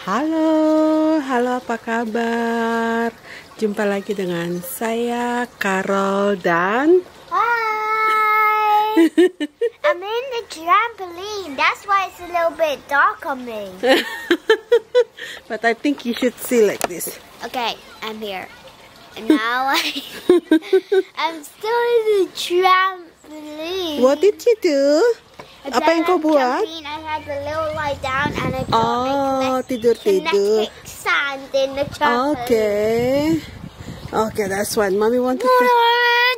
Halo apa kabar? Jumpa lagi dengan saya Carol dan Hi! I'm in the trampoline. That's why it's a little bit dark on me. But I think you should see like this. Okay, I'm here. And now I'm still in the trampoline. What did you do? And Apa then yang kau on the buat? trampoline, I had the little lie down and I got Oh, tidur-tidur. kinetic sand in the trampoline. Okay, that's what Mommy want to say.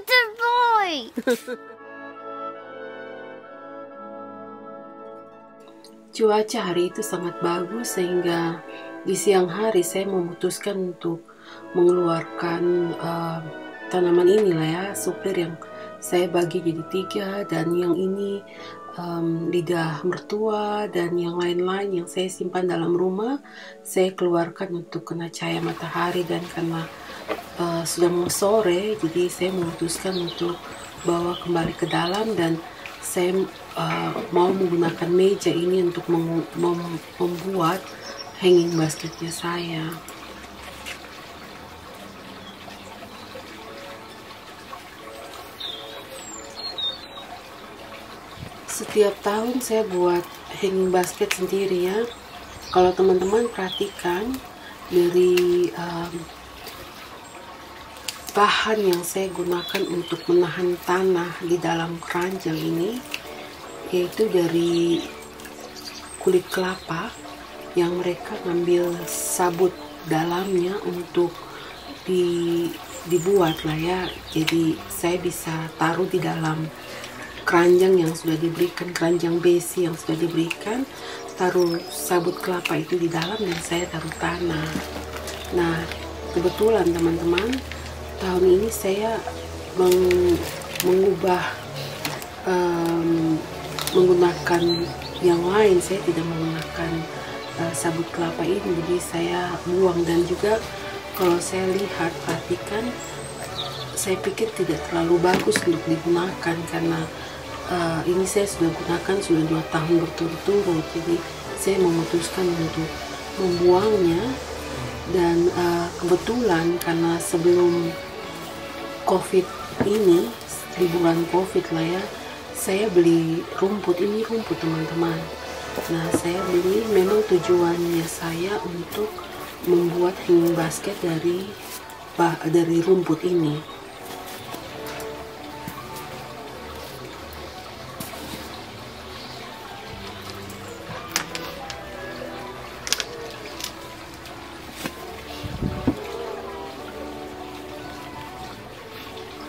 The boy. Cuaca hari itu sangat bagus sehingga di siang hari saya memutuskan untuk mengeluarkan tanaman inilah ya, suplir yang saya bagi jadi 3, dan yang ini lidah mertua, dan yang lain-lain yang saya simpan dalam rumah saya keluarkan untuk kena cahaya matahari. Dan karena sudah mau sore, jadi saya memutuskan untuk bawa kembali ke dalam, dan saya mau menggunakan meja ini untuk membuat hanging basketnya saya. Setiap tahun saya buat hanging basket sendiri ya. Kalau teman-teman perhatikan dari bahan yang saya gunakan untuk menahan tanah di dalam keranjang ini, yaitu dari kulit kelapa yang mereka ngambil sabut dalamnya untuk dibuat lah ya. Jadi saya bisa taruh di dalam keranjang yang sudah diberikan, keranjang besi yang sudah diberikan, taruh sabut kelapa itu di dalam dan saya taruh tanah. Nah, kebetulan teman-teman, tahun ini saya mengubah menggunakan yang lain. Saya tidak menggunakan sabut kelapa ini, jadi saya buang. Dan juga kalau saya lihat, perhatikan, saya pikir tidak terlalu bagus untuk digunakan karena ini saya sudah gunakan sudah 2 tahun berturut-turut. Jadi saya memutuskan untuk membuangnya. Dan kebetulan karena sebelum COVID ini, liburan COVID lah ya, saya beli rumput. Ini rumput teman-teman. Nah, saya beli, memang tujuannya saya untuk membuat hanging basket dari rumput ini.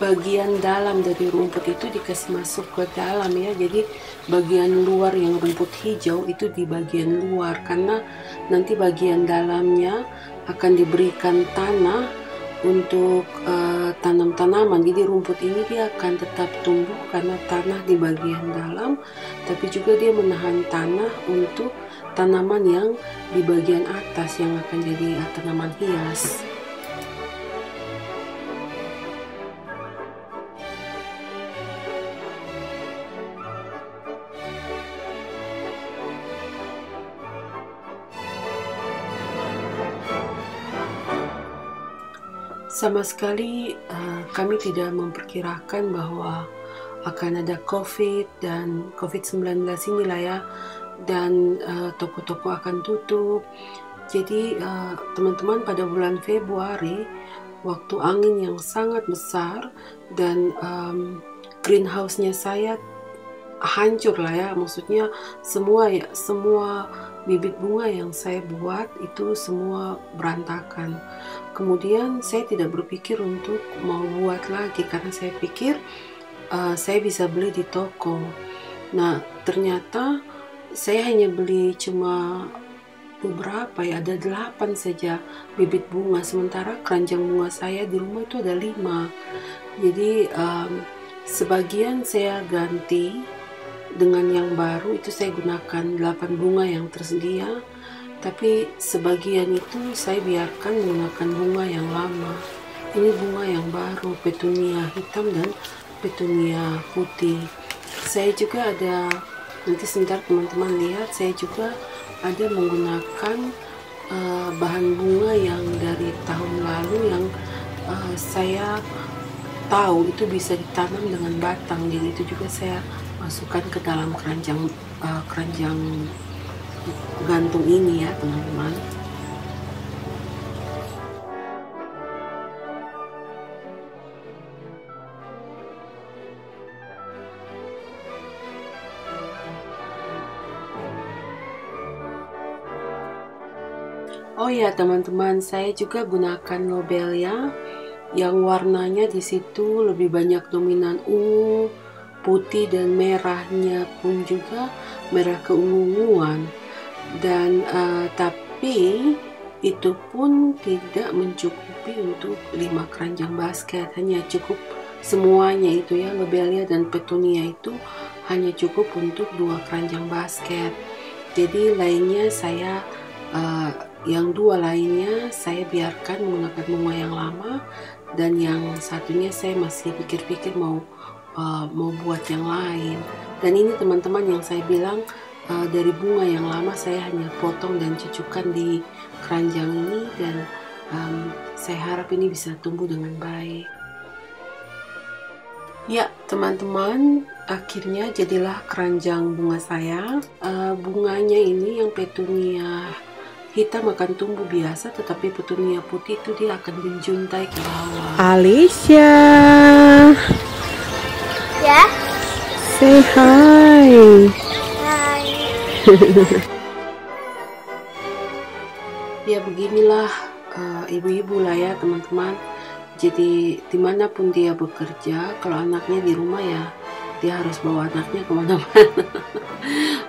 Bagian dalam dari rumput itu dikasih masuk ke dalam ya, jadi bagian luar yang rumput hijau itu di bagian luar, karena nanti bagian dalamnya akan diberikan tanah untuk tanam tanaman. Jadi rumput ini dia akan tetap tumbuh karena tanah di bagian dalam, tapi juga dia menahan tanah untuk tanaman yang di bagian atas yang akan jadi tanaman hias. Sama sekali kami tidak memperkirakan bahwa akan ada COVID dan COVID-19 inilah ya, dan toko-toko akan tutup. Jadi teman-teman, pada bulan Februari, waktu angin yang sangat besar dan greenhouse-nya saya hancur lah ya, maksudnya semua bibit bunga yang saya buat itu semua berantakan. Kemudian saya tidak berpikir untuk mau buat lagi karena saya pikir saya bisa beli di toko. Nah, ternyata saya hanya beli cuma beberapa ya, ada 8 saja bibit bunga, sementara keranjang bunga saya di rumah itu ada 5. Jadi sebagian saya ganti dengan yang baru, itu saya gunakan 8 bunga yang tersedia, tapi sebagian itu saya biarkan menggunakan bunga yang lama. Ini bunga yang baru, petunia hitam dan petunia putih. Saya juga ada, nanti sebentar teman-teman lihat, saya juga ada menggunakan bahan bunga yang dari tahun lalu yang saya tahu itu bisa ditanam dengan batang, jadi itu juga saya masukkan ke dalam keranjang gantung ini ya teman-teman. Oh ya teman-teman, saya juga gunakan lobelia yang warnanya di situ lebih banyak dominan ungu, putih dan merahnya pun juga merah keunguan. Dan tapi itu pun tidak mencukupi untuk 5 keranjang basket, hanya cukup semuanya itu ya, lobelia dan petunia itu hanya cukup untuk 2 keranjang basket. Jadi lainnya saya yang 2 lainnya saya biarkan menggunakan bunga yang lama, dan yang satunya saya masih pikir-pikir mau buat yang lain. Dan ini teman-teman yang saya bilang dari bunga yang lama saya hanya potong dan cucukkan di keranjang ini, dan saya harap ini bisa tumbuh dengan baik. Ya teman-teman, akhirnya jadilah keranjang bunga saya. Bunganya ini yang petunia hitam akan tumbuh biasa, tetapi petunia putih itu dia akan menjuntai ke bawah. Alicia, Ya. say hi. Hi. Ya beginilah ibu-ibu lah ya teman-teman. Jadi dimanapun dia bekerja, kalau anaknya di rumah ya dia harus bawa anaknya kemana-mana.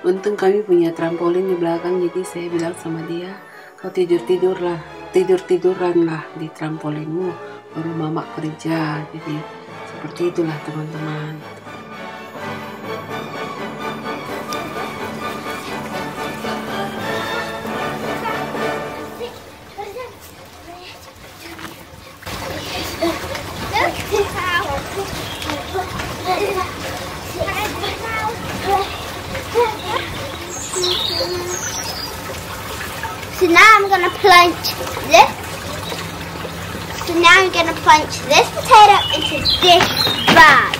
Untung kami punya trampolin di belakang, jadi saya bilang sama dia, kau tiduran lah di trampolinmu, baru mama kerja. Jadi seperti itulah teman-teman. So now I'm gonna plunge this. So now I'm gonna plunge this potato into this bag.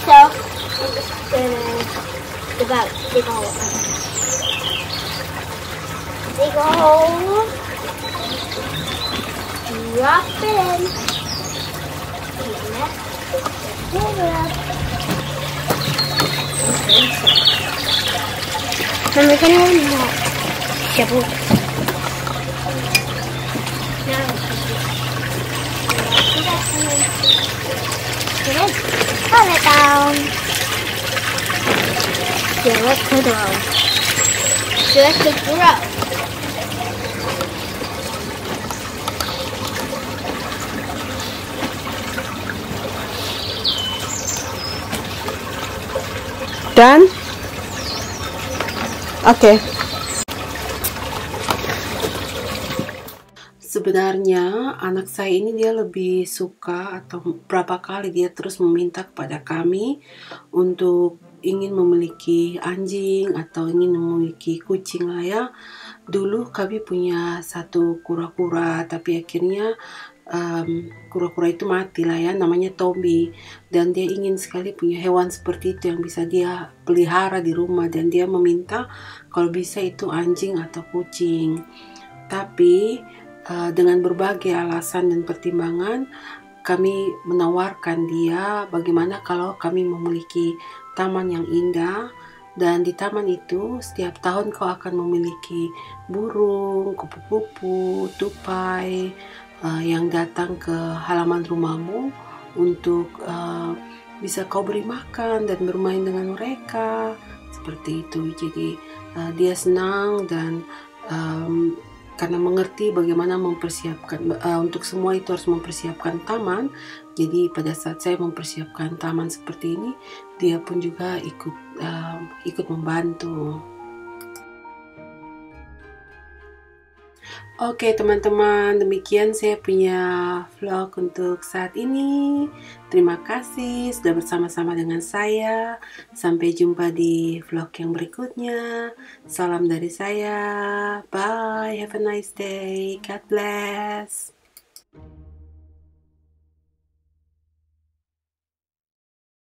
So I'm just gonna dig a hole. Dig a hole. Drop it in. And we're gonna shovel. Put it down. Do it to grow. Do it to grow. Done? Oke. Sebenarnya anak saya ini dia lebih suka, atau berapa kali dia terus meminta kepada kami untuk ingin memiliki anjing atau ingin memiliki kucing lah ya. Dulu kami punya satu kura-kura, tapi akhirnya kura-kura itu mati lah ya, namanya Tommy, dan dia ingin sekali punya hewan seperti itu yang bisa dia pelihara di rumah, dan dia meminta kalau bisa itu anjing atau kucing. Tapi dengan berbagai alasan dan pertimbangan kami menawarkan dia bagaimana kalau kami memiliki taman yang indah, dan di taman itu setiap tahun kau akan memiliki burung, kupu-kupu, tupai yang datang ke halaman rumahmu untuk bisa kau beri makan dan bermain dengan mereka, seperti itu. Jadi dia senang, dan karena mengerti bagaimana mempersiapkan untuk semua itu harus mempersiapkan taman. Jadi pada saat saya mempersiapkan taman seperti ini, dia pun juga ikut membantu. Oke teman-teman, demikian saya punya vlog untuk saat ini. Terima kasih sudah bersama-sama dengan saya. Sampai jumpa di vlog yang berikutnya. Salam dari saya. Bye, have a nice day. God bless.